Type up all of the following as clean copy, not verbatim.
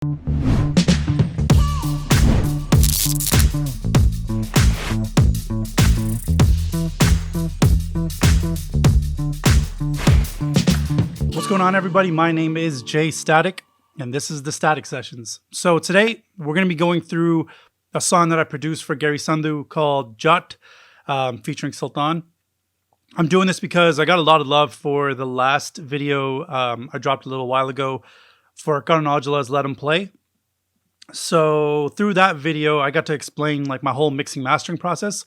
What's going on, everybody? My name is J-Statik, and this is the Static Sessions. So today we're going to be going through a song that I produced for Garry Sandhu called Jatt, featuring Sultaan. I'm doing this because I got a lot of love for the last video I dropped a little while ago for Karnajala's Let 'Em Play. So through that video, I got to explain like my whole mixing mastering process.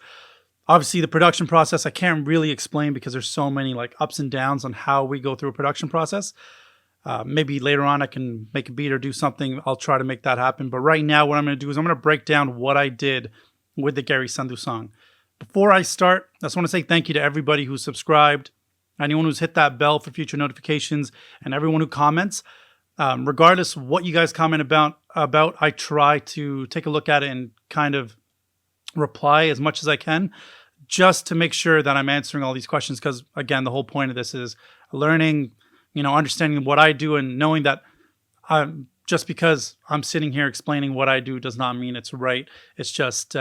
Obviously, the production process I can't really explain because there's so many like ups and downs on how we go through a production process. Maybe later on I can make a beat or do something. I'll try to make that happen. But right now, what I'm going to do is I'm going to break down what I did with the Garry Sandhu song. Before I start, I just want to say thank you to everybody who subscribed, anyone who's hit that bell for future notifications, and everyone who comments. Regardless of what you guys comment about, I try to take a look at it and kind of reply as much as I can, just to make sure that I'm answering all these questions. Because again, the whole point of this is learning, understanding what I do, and knowing that just because I'm sitting here explaining what I do does not mean it's right. It's just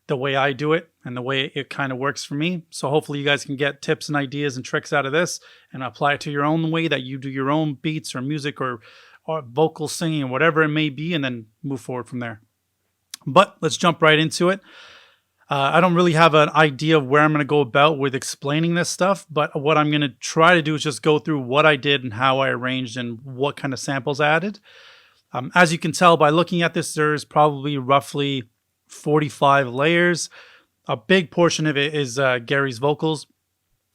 the way I do it and the way it kind of works for me. So hopefully you guys can get tips and ideas and tricks out of this and apply it to your own way that you do your own beats or music or vocal singing or whatever it may be, and then move forward from there. But let's jump right into it. I don't really have an idea of where I'm going to go about with explaining this stuff, but what I'm going to try to do is just go through what I did and how I arranged and what kind of samples I added. As you can tell by looking at this, there's probably roughly 45 layers. A big portion of it is Gary's vocals.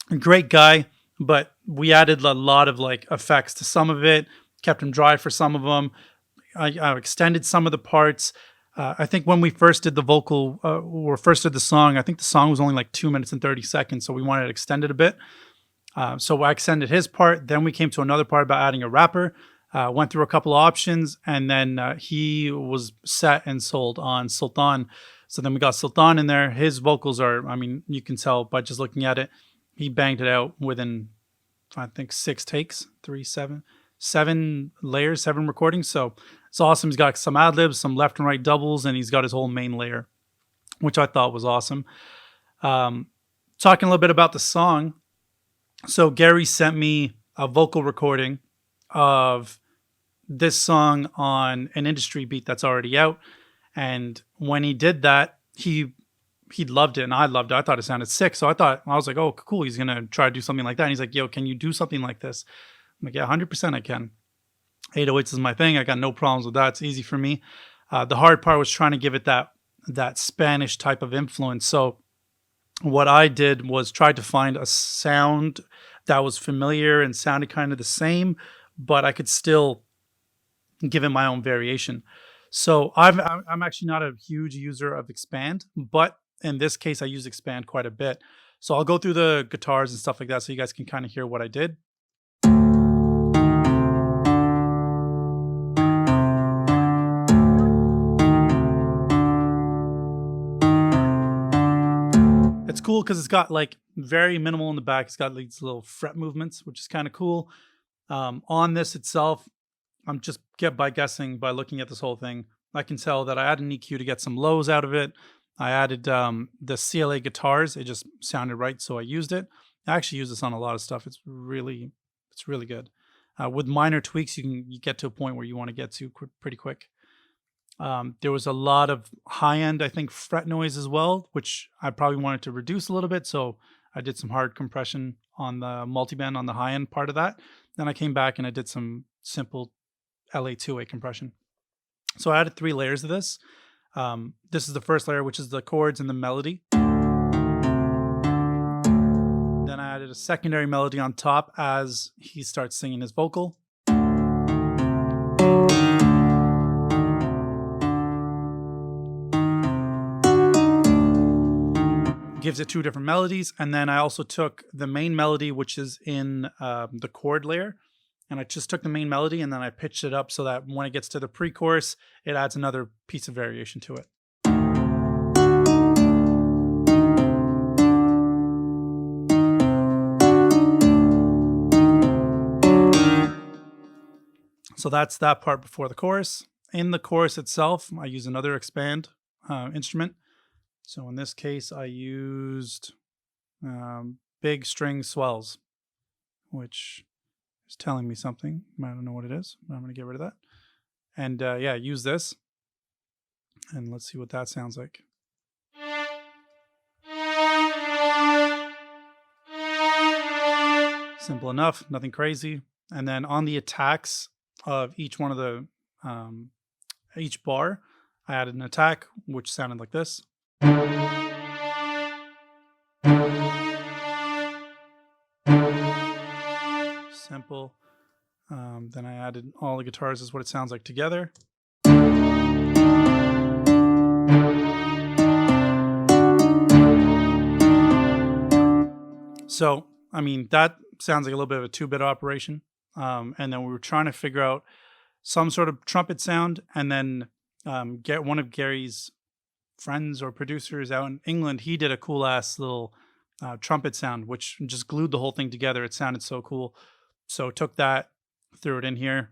A great guy, but we added a lot of like effects to some of it, kept him dry for some of them. I extended some of the parts. I think when we first did the vocal, or first did the song, I think the song was only like 2 minutes and 30 seconds, so we wanted to extend it a bit. So I extended his part. Then we came to another part about adding a rapper. Went through a couple of options, and then he was set and sold on Sultaan. So then we got Sultaan in there. His vocals are, you can tell by just looking at it, he banged it out within, I think, 6 takes, 7 layers, 7 recordings. So it's awesome. He's got some ad-libs, some left and right doubles, and he's got his whole main layer, which I thought was awesome. Talking a little bit about the song. So Garry sent me a vocal recording of this song on an industry beat that's already out. And when he did that, he loved it, and I loved it. I thought it sounded sick. So I was like, oh, cool. He's going to try to do something like that. And he's like, yo, can you do something like this? I'm like, yeah, 100% I can. 808s is my thing. I got no problems with that. It's easy for me. The hard part was trying to give it that Spanish type of influence. So what I did was try to find a sound that was familiar and sounded kind of the same, but I could still give it my own variation. So I'm actually not a huge user of Expand, but in this case, I use Expand quite a bit. So I'll go through the guitars and stuff like that so you guys can kind of hear what I did. It's cool because it's got like very minimal in the back. It's got these little fret movements, which is kind of cool. On this itself, I'm just guessing by looking at this whole thing, I can tell that I added an EQ to get some lows out of it. I added the CLA guitars. It just sounded right, so I used it. I actually use this on a lot of stuff. It's really good. With minor tweaks, you get to a point where you want to get to pretty quick. There was a lot of high-end, I think, fret noise as well, which I probably wanted to reduce a little bit. So I did some hard compression on the multiband on the high-end part of that. Then I came back and I did some simple LA2A compression. So I added 3 layers of this. This is the first layer, which is the chords and the melody. Then I added a secondary melody on top as he starts singing his vocal. Gives it 2 different melodies. And then I also took the main melody, which is in the chord layer, and I just took the main melody and then I pitched it up so that when it gets to the pre-chorus, it adds another piece of variation to it. So that's that part before the chorus. in the chorus itself, I use another expand instrument. So in this case, I used big string swells, which is telling me something. I don't know what it is, but I'm going to get rid of that. And yeah, use this. And let's see what that sounds like. Simple enough, nothing crazy. And then on the attacks of each one of the, each bar, I added an attack, which sounded like this. Simple. Then I added all the guitars is what it sounds like together. So, I mean, that sounds like a little bit of a 2-bit operation. And then we were trying to figure out some sort of trumpet sound, and then get one of Gary's friends or producers out in England. He did a cool ass little trumpet sound, which just glued the whole thing together. It sounded so cool. So took that, threw it in here.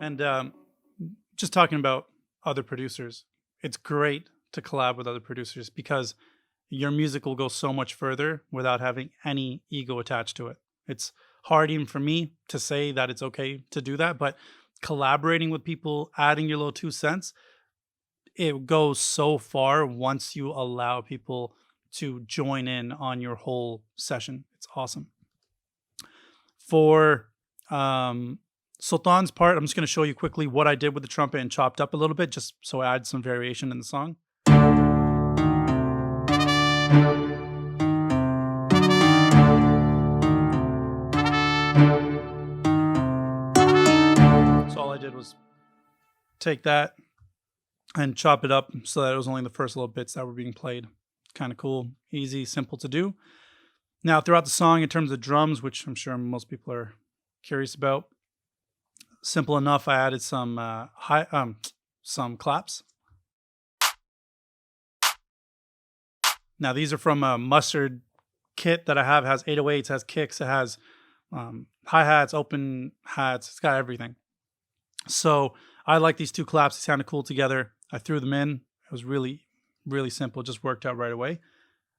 And just talking about other producers, it's great to collab with other producers because your music will go so much further without having any ego attached to it. It's hard even for me to say that it's okay to do that, but collaborating with people, adding your little 2 cents, it goes so far once you allow people to join in on your whole session. It's awesome. For Sultan's part, I'm just going to show you quickly what I did with the trumpet and chopped up a little bit, just so I add some variation in the song. So all I did was take that and chop it up so that it was only the first little bits that were being played. Kind of cool, easy, simple to do. Now, throughout the song, in terms of drums, which I'm sure most people are curious about, simple enough. I added some some claps. Now, these are from a Mustard kit that I have. It has 808s, has kicks, it has hi-hats, open hats. It's got everything. So I like these 2 claps. They sounded cool together. I threw them in. It was really, really simple. It just worked out right away.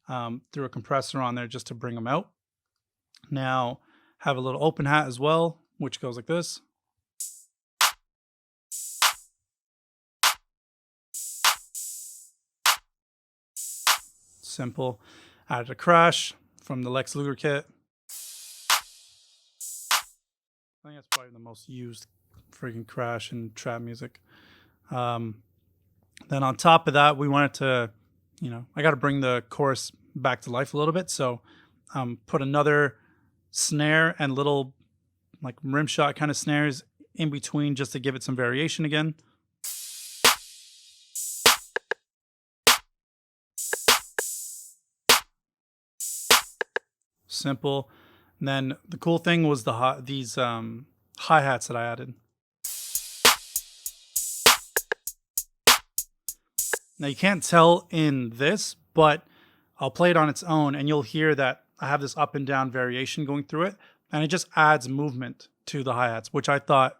Threw a compressor on there just to bring them out. Now, have a little open hat as well, which goes like this. Simple. Added a crash from the Lex Luger kit. I think that's probably the most used freaking crash in trap music. Then on top of that, we wanted to, I got to bring the chorus back to life a little bit. So put another snare and little like rim shot kind of snares in between just to give it some variation again. Simple. And then the cool thing was these hi-hats that I added. Now you can't tell in this, but I'll play it on its own and you'll hear that I have this up and down variation going through it, and it just adds movement to the hi-hats, which I thought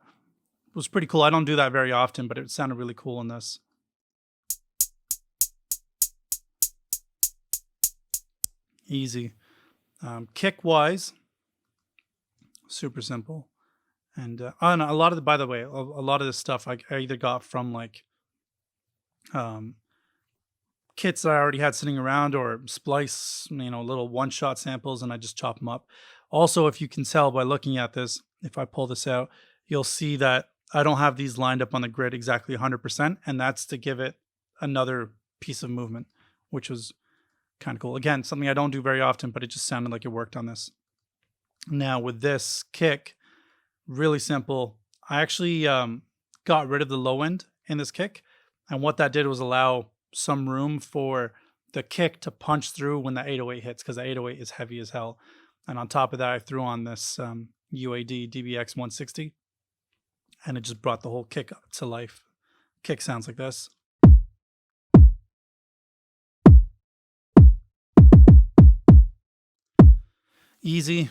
was pretty cool. I don't do that very often, but it sounded really cool in this. Easy. Kick-wise, super simple. And a lot of the, by the way, a lot of this stuff I either got from like kits that I already had sitting around, or splice, little one-shot samples, and I just chop them up. Also, if you can tell by looking at this, if I pull this out, you'll see that I don't have these lined up on the grid exactly 100%, and that's to give it another piece of movement, which was kind of cool. Again, something I don't do very often, but it just sounded like it worked on this. Now with this kick, really simple. I actually got rid of the low end in this kick, and what that did was allow some room for the kick to punch through when the 808 hits, because the 808 is heavy as hell. And on top of that, I threw on this UAD DBX 160, and it just brought the whole kick to life. Kick sounds like this. Easy.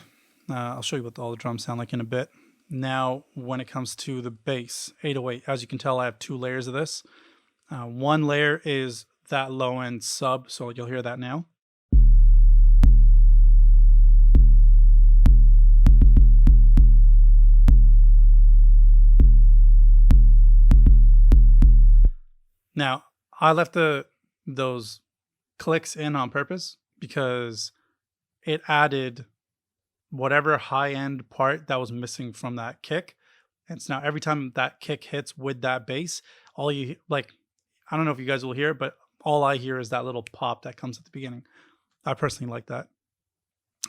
I'll show you what all the drums sound like in a bit. Now, when it comes to the bass, 808, as you can tell, I have two layers of this. One layer is that low end sub, so you'll hear that now. Now, I left those clicks in on purpose because it added whatever high end part that was missing from that kick. And so now every time that kick hits with that bass, all you like, I don't know if you guys will hear it, but all I hear is that little pop that comes at the beginning. I personally like that.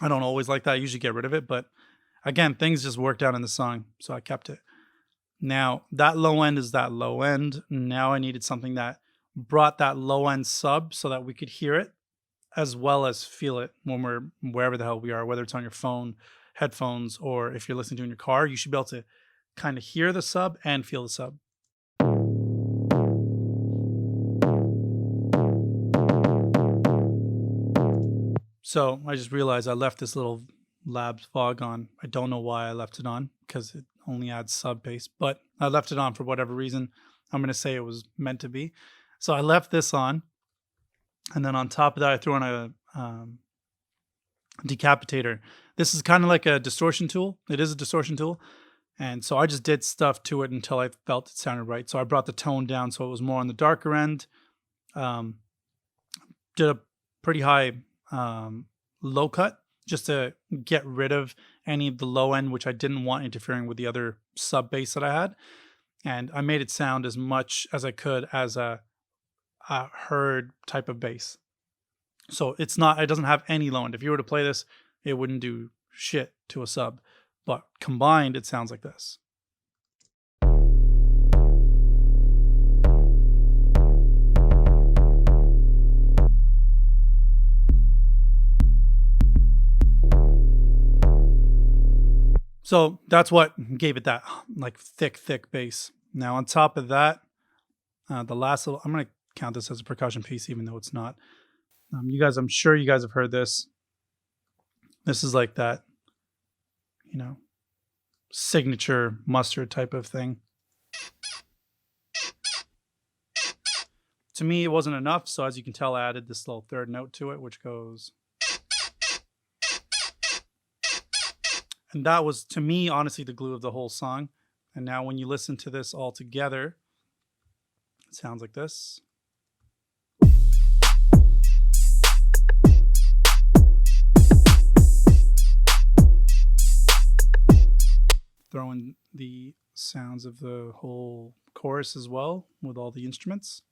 I don't always like that. I usually get rid of it, but again, things just worked out in the song, so I kept it. Now, that low end is that low end. Now I needed something that brought that low end sub so that we could hear it as well as feel it when we're wherever the hell we are, whether it's on your phone, headphones, or if you're listening to it in your car, you should be able to kind of hear the sub and feel the sub. So I just realized I left this little Labs fog on. I don't know why I left it on because it only adds sub bass, but I left it on for whatever reason. I'm going to say it was meant to be. So I left this on. And then on top of that, I threw on a decapitator. This is kind of like a distortion tool. It is a distortion tool. And so I just did stuff to it until I felt it sounded right. So I brought the tone down so it was more on the darker end. Did a pretty high low cut just to get rid of any of the low end, which I didn't want interfering with the other sub bass that I had. And I made it sound as much as I could as a heard type of bass. So it doesn't have any low end. If you were to play this, it wouldn't do shit to a sub. But combined, it sounds like this. So that's what gave it that like thick bass. Now on top of that, the last little, I'm going to count this as a percussion piece, even though it's not. I'm sure you guys have heard this. This is like that, signature mustard type of thing. To me, it wasn't enough. So as you can tell, I added this little third note to it, which goes. And that was, to me, honestly, the glue of the whole song. And now when you listen to this all together, it sounds like this. Throw in the sounds of the whole chorus as well with all the instruments.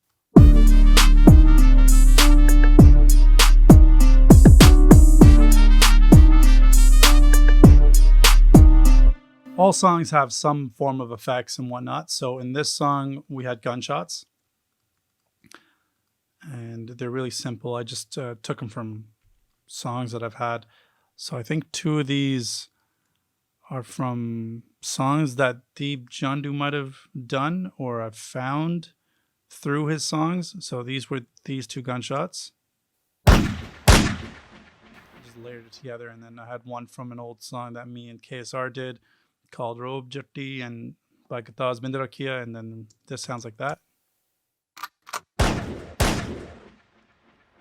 All songs have some form of effects and whatnot. So in this song, we had gunshots. And they're really simple. I just took them from songs that I've had. So I think two of these are from songs that Deep Jandu might have done or I've found through his songs. So these were these two gunshots. Just layered it together. And then I had one from an old song that me and KSR did called Reverbs and by Kataz Bindarakia. And then this sounds like that.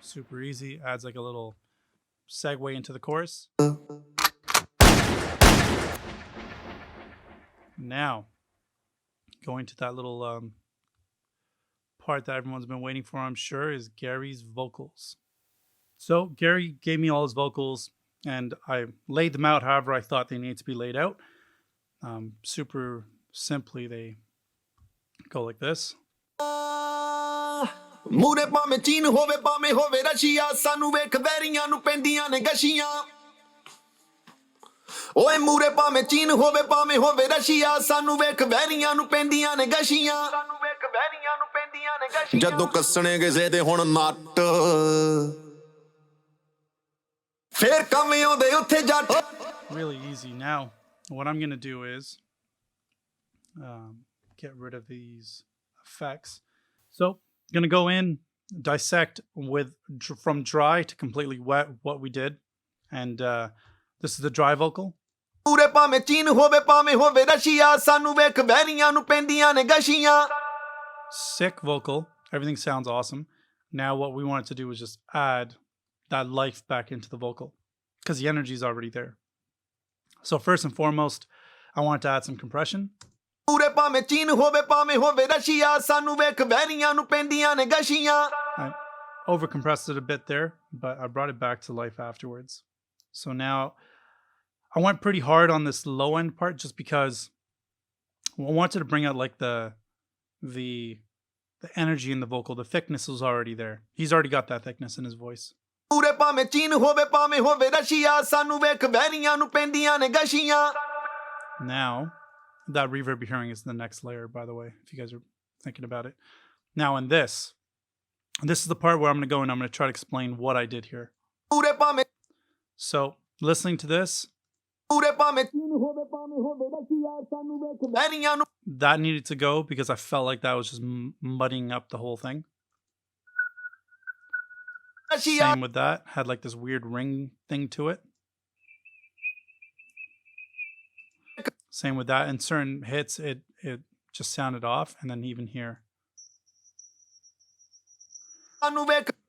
Super easy. Adds like a little segue into the chorus. Now, going to that little part that everyone's been waiting for, I'm sure, is Garry's vocals. So Garry gave me all his vocals, and I laid them out however I thought they needed to be laid out. Super simply, they go like this. ਮੂਰੇ ਭਾਵੇਂ ਚੀਨ ਹੋਵੇ ਭਾਵੇਂ ਹੋਵੇ Russia ਸਾਨੂੰ ਵੇਖ ਵੈਰੀਆਂ ਨੂੰ ਪੈਂਦੀਆਂ ਨੇ ਗਸ਼ੀਆਂ ਓਏ ਮੂਰੇ ਭਾਵੇਂ ਚੀਨ ਹੋਵੇ ਭਾਵੇਂ ਹੋਵੇ ਰਸ਼ੀਆ ਸਾਨੂੰ ਵੇਖ ਵੈਰੀਆਂ ਨੂੰ ਪੈਂਦੀਆਂ ਨੇ ਗਸ਼ੀਆਂ ਜਦੋਂ ਕੱਸਣੇ ਕਿਸੇ ਦੇ ਹੁਣ ਨੱਟ ਫੇਰ ਕੰਮ ਆਉਂਦੇ ਉੱਥੇ ਜੱਟ. Really easy. Now what I'm going to do is get rid of these effects. So going to go in, dissect from dry to completely wet what we did, and This is the dry vocal. Sick vocal. Everything sounds awesome. Now what we wanted to do was just add that life back into the vocal because the energy is already there. So first and foremost, I wanted to add some compression. I over-compressed it a bit there, but I brought it back to life afterwards. So now I went pretty hard on this low end part just because I wanted to bring out like the energy in the vocal. The thickness was already there. He's already got that thickness in his voice. Now that reverb you're hearing is the next layer, by the way, if you guys are thinking about it. Now in this is the part where I'm going to go and I'm going to try to explain what I did here. So listening to this, that needed to go because I felt like that was just muddying up the whole thing. Same with that. Had like this weird ring thing to it. Same with that. In certain hits, it just sounded off. And then even here.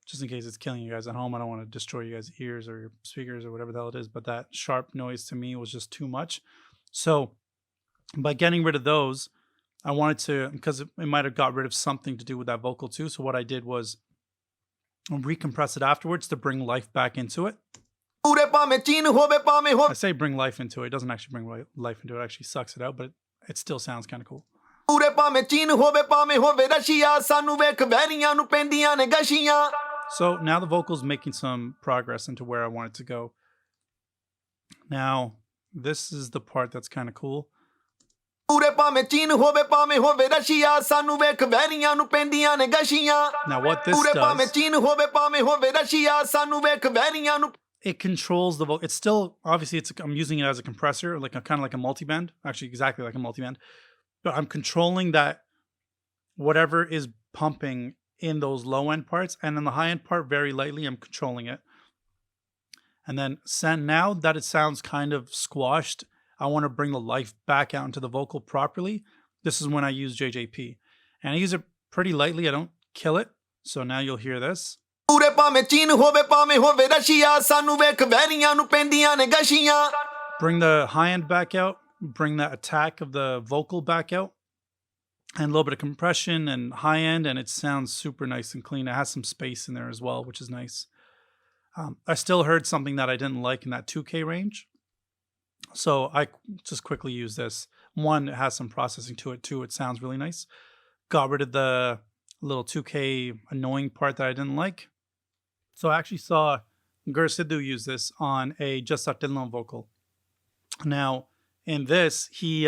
Just in case it's killing you guys at home, I don't want to destroy you guys' ears or your speakers or whatever the hell it is. But that sharp noise to me was just too much. So by getting rid of those, I wanted to, because it might have got rid of something to do with that vocal too. So what I did was recompress it afterwards to bring life back into it. I say bring life into it. It doesn't actually bring life into it. It actually sucks it out, but it still sounds kind of cool. So now the vocal's making some progress into where I want it to go. Now, this is the part that's kind of cool. Now what this does, it controls the vocal. It's still, obviously, I'm using it as a compressor, like kind of like a multiband. Actually, exactly like a multiband. But I'm controlling that whatever is pumping in those low end parts, and in the high end part, very lightly, I'm controlling it. And then now that it sounds kind of squashed, I want to bring the life back out into the vocal properly. This is when I use JJP. And I use it pretty lightly. I don't kill it. So now you'll hear this. Bring the high end back out. Bring that attack of the vocal back out. And a little bit of compression and high end. And it sounds super nice and clean. It has some space in there as well, which is nice. I still heard something that I didn't like in that 2K range. So I just quickly use this. One, it has some processing to it. Two, it sounds really nice. Got rid of the little 2K annoying part that I didn't like. So I actually saw Garry Sandhu use this on a J-Statik vocal. Now, in this, he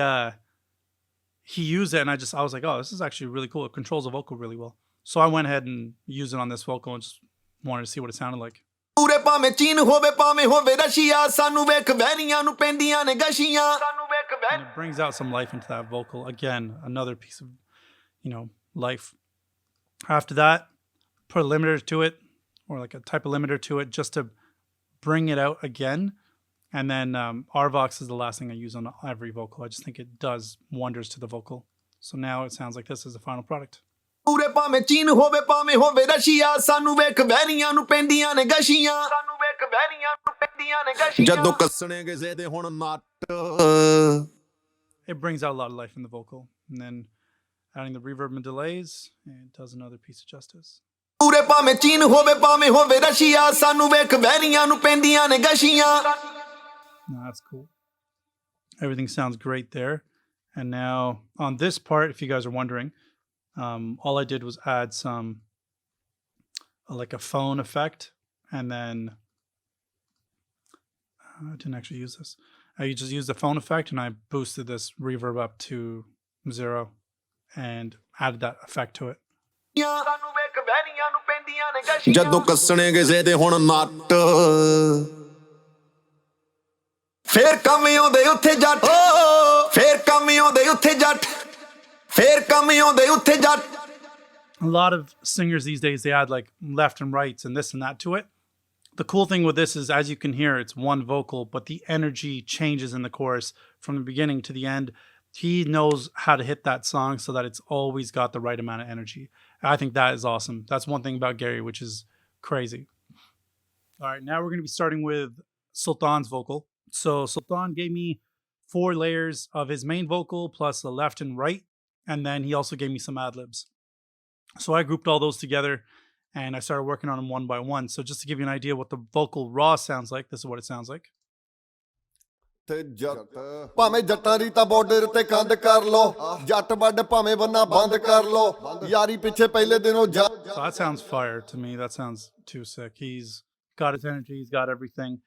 used it and I was like, oh, this is actually really cool. It controls the vocal really well. So I went ahead and used it on this vocal and just wanted to see what it sounded like. And it brings out some life into that vocal. Again, another piece of, life. After that, put a limiter to it, or like a type of limiter to it, just to bring it out again. And then RVox is the last thing I use on every vocal. I just think it does wonders to the vocal. So now it sounds like this is the final product. It brings out a lot of life in the vocal. And then adding the reverb and delays, it does another piece of justice. No, that's cool. Everything sounds great there. And now on this part, if you guys are wondering, all I did was add some like a phone effect, and then I didn't actually use this. I just used the phone effect and I boosted this reverb up to 0 and added that effect to it. A lot of singers these days, they add like left and rights and this and that to it. The cool thing with this is, as you can hear, it's one vocal, but the energy changes in the chorus from the beginning to the end. He knows how to hit that song so that it's always got the right amount of energy. I think that is awesome. That's one thing about Garry, which is crazy. All right, now we're going to be starting with Sultan's vocal. So Sultan gave me 4 layers of his main vocal plus the left and right, and then he also gave me some ad-libs. So I grouped all those together and I started working on them one by one. So just to give you an idea what the vocal raw sounds like, this is what it sounds like. ਤੇ ਜੱਟ ਭਾਵੇਂ ਜੱਟਾਂ ਦੀ ਤਾਂ border ਤੇ ਕੰਧ ਕਰ ਲੋ ਜੱਟ ਵੱਡ ਭਾਵੇਂ ਬੰਨਾ ਬੰਦ ਕਰ ਲੋ ਯਾਰੀ ਪਿੱਛੇ ਪਹਿਲੇ ਦਿਨੋਂ So that sounds fire to me. That sounds too sick. He's got his energy, he's got everything.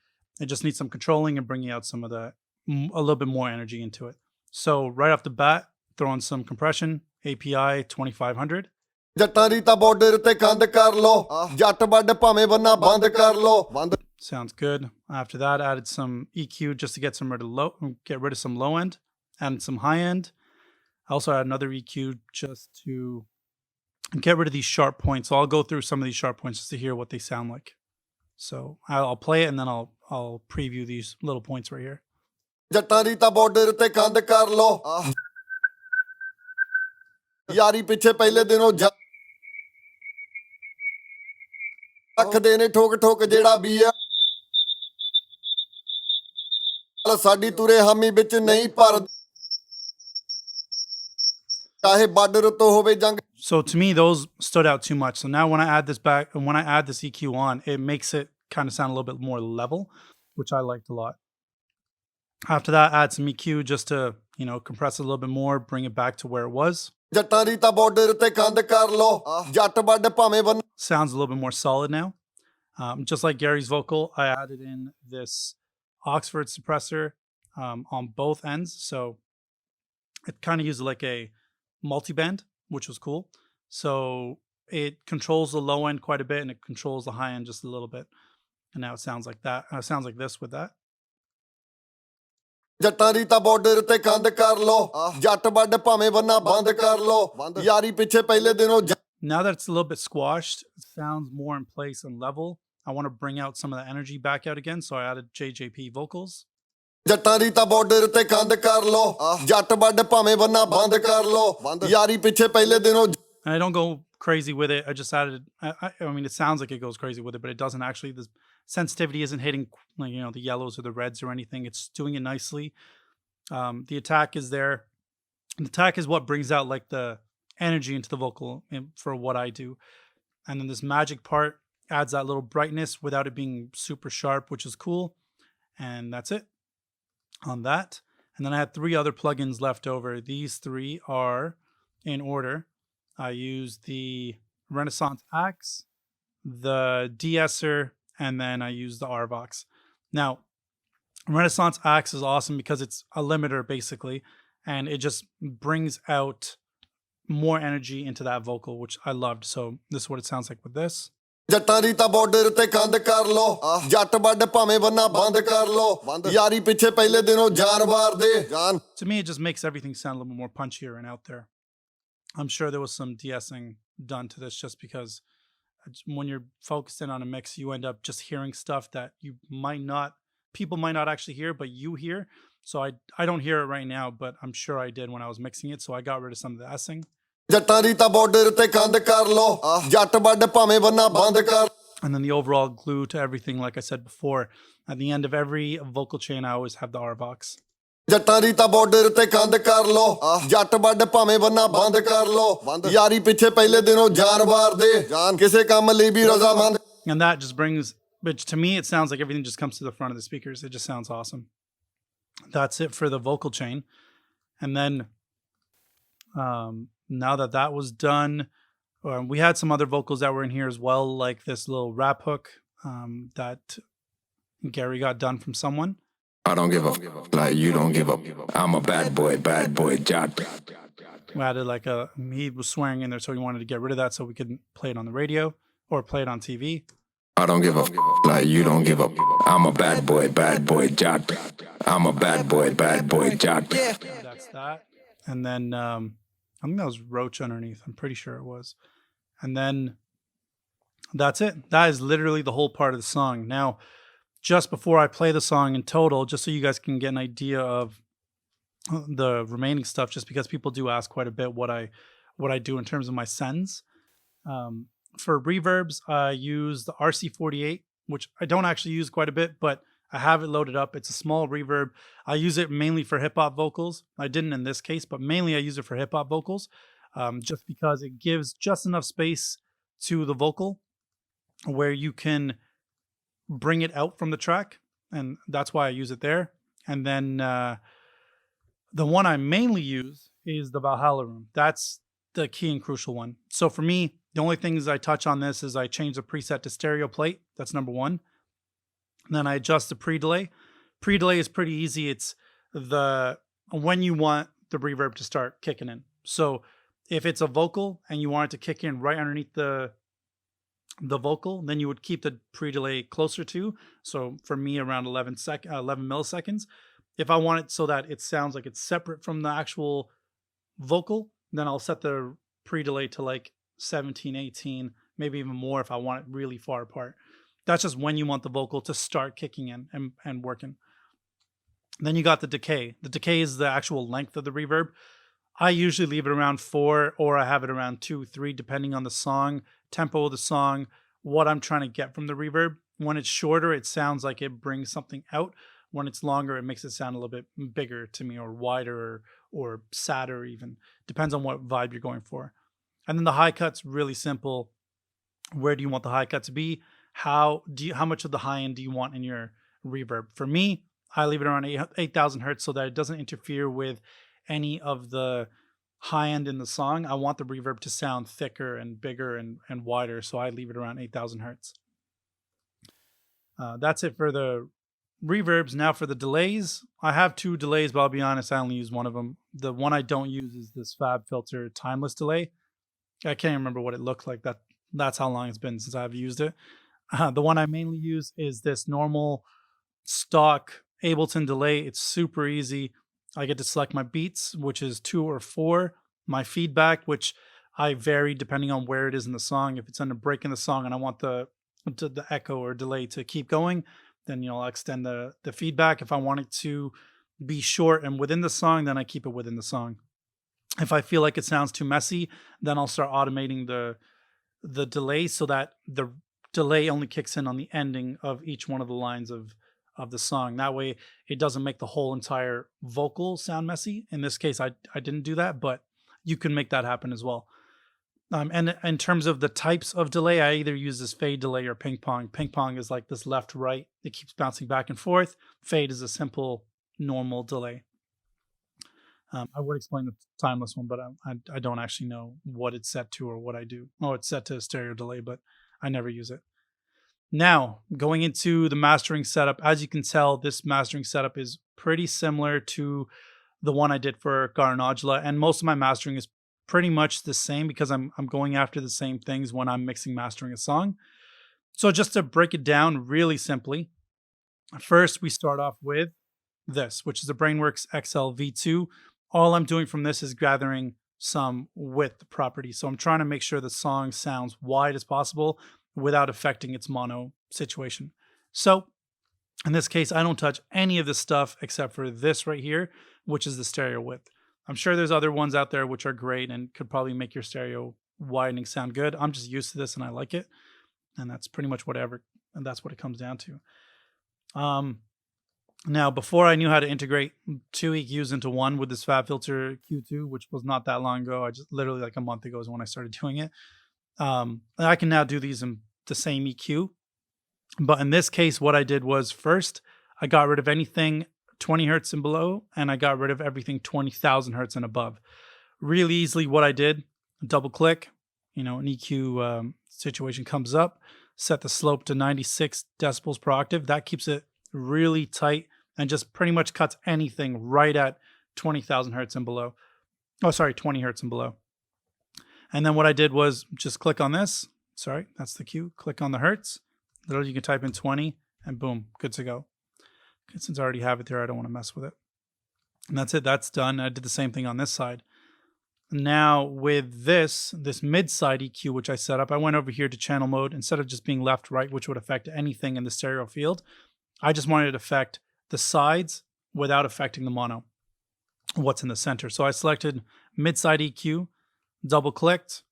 It just needs some controlling and bringing out some of that, a little bit more energy into it. So right off the bat, throwing some compression, API 2500. ਜੱਟਾਂ ਦੀ ਤਾਂ border ਤੇ ਕੰਧ ਕਰ ਲੋ ਜੱਟ ਵੱਡ ਭਾਵੇਂ ਬੰਨਾ ਬੰਦ ਕਰ ਲੋ Sounds good. After that, added some EQ just to get rid of some low end, and some high end. I also added another EQ just to get rid of these sharp points. So I'll go through some of these sharp points just to hear what they sound like. So I'll play it and then I'll preview these little points right here. ਜੱਟਾਂ ਦੀ ਤਾਂ border ਤੇ ਕੰਧ ਕਰ ਲੋ ਯਾਰੀ ਪਿੱਛੇ ਪਹਿਲੇ ਦਿਨੋਂ ਰੱਖਦੇ ਨੇ ਠੋਕ ਠੋਕ ਜਿਹੜਾ ਵੀ ਆ ਸਾਡੀ ਤੁਰੇ ਹਾਮੀ ਵਿੱਚ ਨਹੀਂ ਪਰ ਚਾਹੇ ਬਾਰਡਰ ਤੋਂ ਹੋਵੇ ਜੰਗ. So to me, those stood out too much. So now when I add this back and when I add this EQ on, it makes it kind of sound a little bit more level, which I liked a lot. After that, add some EQ just to, compress it a little bit more, bring it back to where it was. ਜੱਟਾਂ ਦੀ ਤਾਂ border ਤੇ ਕੰਧ ਕਰ ਲੋ ਜੱਟ ਵੱਡ ਭਾਵੇਂ ਬੰਨ. Sounds a little bit more solid now. Just like Garry's vocal, I added in this Oxford suppressor on both ends. So it kind of used like a multi-band, which was cool. So it controls the low end quite a bit and it controls the high end just a little bit. And now it sounds like that. It sounds like this with that. ਜੱਟਾਂ ਦੀ ਤਾਂ border ਤੇ ਕੰਧ ਕਰ ਲੋ ਜੱਟ ਵੱਡ ਭਾਵੇਂ ਬੰਨਾ ਬੰਦ ਕਰ ਲੋ ਯਾਰੀ ਪਿੱਛੇ ਪਹਿਲੇ ਦਿਨੋਂ. Now that it's a little bit squashed, it sounds more in place and level. I want to bring out some of the energy back out again, so I added JJP vocals. ਜੱਟਾਂ ਦੀ ਤਾਂ border ਤੇ ਕੰਧ ਕਰ ਲੋ ਜੱਟ ਵੱਡ ਭਾਵੇਂ ਬੰਨਾ ਬੰਦ ਕਰ ਲੋ ਯਾਰੀ ਪਿੱਛੇ ਪਹਿਲੇ ਦਿਨੋਂ. And I don't go crazy with it. I just added, I mean, it sounds like it goes crazy with it, but it doesn't actually. The sensitivity isn't hitting, the yellows or the reds or anything. It's doing it nicely. The attack is there. The attack is what brings out like the energy into the vocal for what I do. And then this magic part adds that little brightness without it being super sharp, which is cool. And that's it on that. And then I had 3 other plugins left over. These 3 are in order. I used the Renaissance Axe, the de-esser, and then I used the RVox. Now, Renaissance Axe is awesome because it's a limiter basically, and it just brings out more energy into that vocal, which I loved. So this is what it sounds like with this. ਜੱਟਾਂ ਦੀ ਤਾਂ border ਤੇ ਕੰਧ ਕਰ ਲੋ ਜੱਟ ਵੱਡ ਭਾਵੇਂ ਬੰਨਾ ਬੰਦ ਕਰ ਲੋ ਯਾਰੀ ਪਿੱਛੇ ਪਹਿਲੇ ਦਿਨੋਂ ਜਾਨ ਵਾਰ ਦੇ ਜਾਨ. To me, it just makes everything sound a little bit more punchier and out there. I'm sure there was some de-essing done to this just because when you're focused in on a mix, you end up just hearing stuff that people might not actually hear, but you hear. So I don't hear it right now, but I'm sure I did when I was mixing it. So I got rid of some of the essing. ਜੱਟਾਂ ਦੀ ਤਾਂ border ਤੇ ਕੰਧ ਕਰ ਲੋ ਜੱਟ ਵੱਡ ਭਾਵੇਂ ਬੰਨਾ ਬੰਦ ਕਰ. And then the overall glue to everything, like I said before, at the end of every vocal chain, I always have the RVox. ਜੱਟਾਂ ਦੀ ਤਾਂ ਬਾਰਡਰ ਤੇ ਕੰਧ ਕਰ ਲੋ ਜੱਟ ਵੱਡ ਭਾਵੇਂ ਬੰਨਾ ਬੰਦ ਕਰ ਲੋ ਯਾਰੀ ਪਿੱਛੇ ਪਹਿਲੇ ਦਿਨੋਂ ਜਾਨ ਵਾਰ ਦੇ ਜਾਨ ਕਿਸੇ ਕੰਮ ਲਈ ਵੀ ਰਜ਼ਾਮੰਦ. And that just brings, but to me, it sounds like everything just comes to the front of the speakers. It just sounds awesome. That's it for the vocal chain. And then now that was done, we had some other vocals that were in here as well, like this little rap hook that Garry got done from someone. I don't give up like you don't give up. I'm a bad boy, Jatt. We added he was swearing in there, so we wanted to get rid of that so we could play it on the radio or play it on TV. I don't give up like you don't give up. I'm a bad boy, Jatt. I'm a bad boy, Jatt. That's that. And then I think that was Roach underneath. I'm pretty sure it was. And then That's it. That is literally the whole part of the song. Now, just before I play the song in total, just so you guys can get an idea of the remaining stuff, just because people do ask quite a bit what I do in terms of my sends. Um, for reverbs, I use the RC48, which I don't actually use quite a bit, but I have it loaded up. It's a small reverb. I use it mainly for hip hop vocals. I didn't in this case, but mainly I use it for hip hop vocals, just because it gives just enough space to the vocal where you can bring it out from the track, and that's why I use it there. And then the one I mainly use is the Valhalla room. That's the key and crucial one. So for me, the only things I touch on this is I change the preset to stereo plate. That's number one. And then I adjust the pre-delay. Pre-delay is pretty easy. It's the when you want the reverb to start kicking in. So if it's a vocal and you want it to kick in right underneath the vocal, then you would keep the pre-delay closer to. So for me, around 11 milliseconds. If I want it so that it sounds like it's separate from the actual vocal, then I'll set the pre-delay to like 17, 18, maybe even more if I want it really far apart. That's just when you want the vocal to start kicking in and working. Then you got the decay. The decay is the actual length of the reverb. I usually leave it around 4, or I have it around 2, 3, depending on the song, tempo of the song, what I'm trying to get from the reverb. When it's shorter, it sounds like it brings something out. When it's longer, it makes it sound a little bit bigger to me, or wider, or sadder even. Depends on what vibe you're going for. And then the high cut's really simple. Where do you want the high cut to be? How much of the high end do you want in your reverb? For me, I leave it around 8,000 hertz so that it doesn't interfere with any of the high end in the song. I want the reverb to sound thicker and bigger and wider, so I leave it around 8,000 hertz. That's it for the reverbs. Now for the delays, I have 2 delays, but I'll be honest, I only use one of them. The one I don't use is this Fab Filter timeless delay. I can't remember what it looked like. That's how long it's been since I've used it. The one I mainly use is this normal stock Ableton delay. It's super easy. I get to select my beats, which is 2 or 4. My feedback, which I vary depending on where it is in the song. If it's on a break in the song and I want the echo or delay to keep going, then I'll extend the feedback. If I want it to be short and within the song, then I keep it within the song. If I feel like it sounds too messy, then I'll start automating the delay so that the delay only kicks in on the ending of each one of the lines of the song. That way it doesn't make the whole entire vocal sound messy. In this case, I didn't do that, but you can make that happen as well. And in terms of the types of delay, I either use this fade delay or ping pong. Ping pong is like this left, right. It keeps bouncing back and forth. Fade is a simple, normal delay. I would explain the timeless one, but I don't actually know what it's set to or what I do. Oh, it's set to stereo delay, but I never use it. Now, going into the mastering setup, as you can tell, this mastering setup is pretty similar to the one I did for Garnagula, and most of my mastering is pretty much the same because I'm going after the same things when I'm mixing mastering a song. So just to break it down really simply, first we start off with this, which is the Brainworks XL V2. All I'm doing from this is gathering some width property. So I'm trying to make sure the song sounds wide as possible without affecting its mono situation. So in this case, I don't touch any of this stuff except for this right here, which is the stereo width. I'm sure there's other ones out there which are great and could probably make your stereo widening sound good. I'm just used to this and I like it. And that's pretty much whatever. And that's what it comes down to. Now, before I knew how to integrate 2 EQs into one with this Fab Filter Q2, which was not that long ago, I just literally like a month ago is when I started doing it. I can now do these in the same EQ. But in this case, what I did was first, I got rid of anything 20 hertz and below, and I got rid of everything 20,000 hertz and above. Really easily, what I did, double click, an EQ situation comes up, set the slope to 96 decibels per octave. That keeps it really tight and just pretty much cuts anything right at 20,000 hertz and below. 20 hertz and below. And then what I did was just click on this. Sorry, that's the cue. Click on the hertz. Literally, you can type in 20 and boom, good to go. Since I already have it there, I don't want to mess with it. And that's it. That's done. I did the same thing on this side. Now with this mid-side EQ, which I set up, I went over here to channel mode. Instead of just being left, right, which would affect anything in the stereo field, I just wanted to affect the sides without affecting the mono, what's in the center. So I selected mid-side EQ, double-clicked,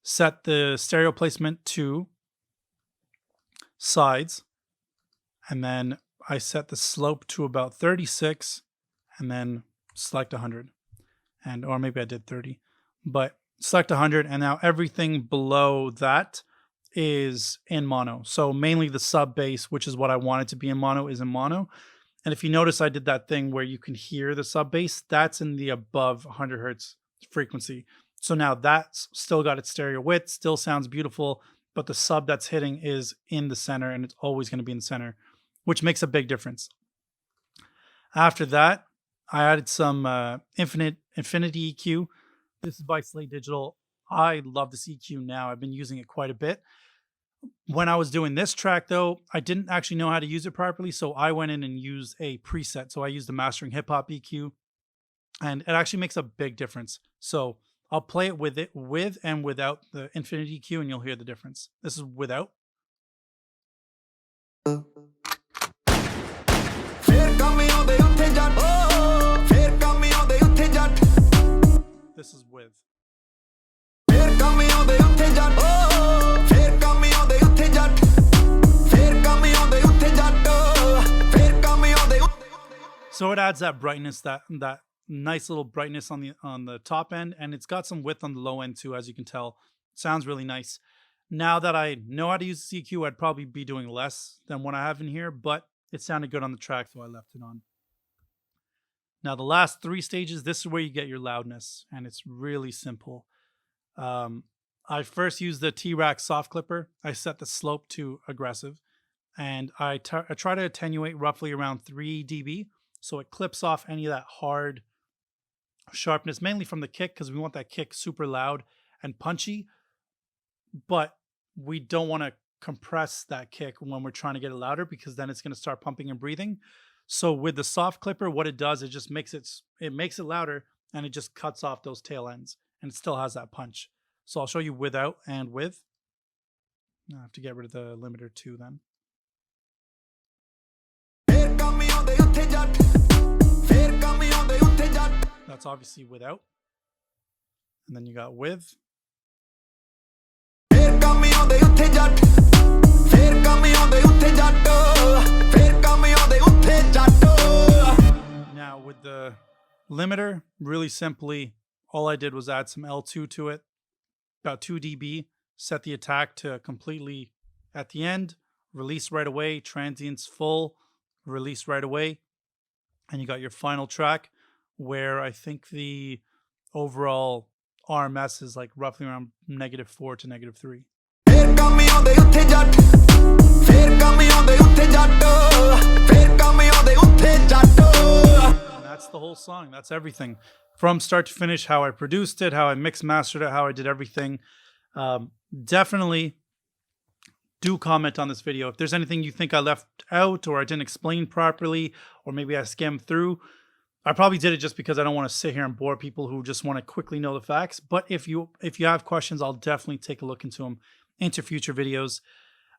set the stereo placement to sides, and then I set the slope to about 36, and then select 100. Or maybe I did 30, but select 100, and now everything below that is in mono. So mainly the sub bass, which is what I wanted to be in mono, is in mono. And if you notice, I did that thing where you can hear the sub bass. That's in the above 100 hertz frequency. So now that's still got its stereo width, still sounds beautiful, but the sub that's hitting is in the center, and it's always going to be in the center, which makes a big difference. After that, I added some infinity EQ. This is by Slate Digital. I love this EQ now. I've been using it quite a bit. When I was doing this track, though, I didn't actually know how to use it properly, so I went in and used a preset. So I used the Mastering Hip Hop EQ, and it actually makes a big difference. So I'll play it with and without the infinity EQ, and you'll hear the difference. This is without. This is with. So it adds that brightness, that nice little brightness on the top end, and it's got some width on the low end too, as you can tell. Sounds really nice. Now that I know how to use the EQ, I'd probably be doing less than what I have in here, but it sounded good on the track, so I left it on. Now the last 3 stages, this is where you get your loudness, and it's really simple. I first used the T-Rack soft clipper. I set the slope to aggressive, and I try to attenuate roughly around 3 dB, so it clips off any of that hard sharpness, mainly from the kick, because we want that kick super loud and punchy, but we don't want to compress that kick when we're trying to get it louder, because then it's going to start pumping and breathing. So with the soft clipper, what it does, it just makes it louder, and it just cuts off those tail ends, and it still has that punch. So I'll show you without and with. I have to get rid of the limiter too then. That's obviously without. And then you got with. Now with the limiter, really simply, all I did was add some L2 to it, about 2 dB, set the attack to completely at the end, release right away, transients full, release right away, and you got your final track, where I think the overall RMS is like roughly around -4 to -3. And that's the whole song. That's everything. From start to finish, how I produced it, how I mixed mastered it, how I did everything. Definitely do comment on this video. If there's anything you think I left out or I didn't explain properly, or maybe I skimmed through. I probably did it just because I don't want to sit here and bore people who just want to quickly know the facts. But if you have questions, I'll definitely take a look into them into future videos.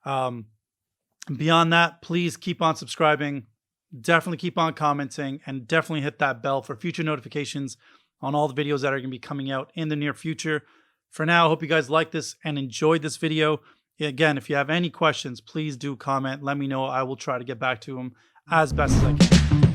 Beyond that, please keep on subscribing. Definitely keep on commenting, and definitely hit that bell for future notifications on all the videos that are going to be coming out in the near future. For now, I hope you guys liked this and enjoyed this video. Again, if you have any questions, please do comment. Let me know. I will try to get back to them as best as I can.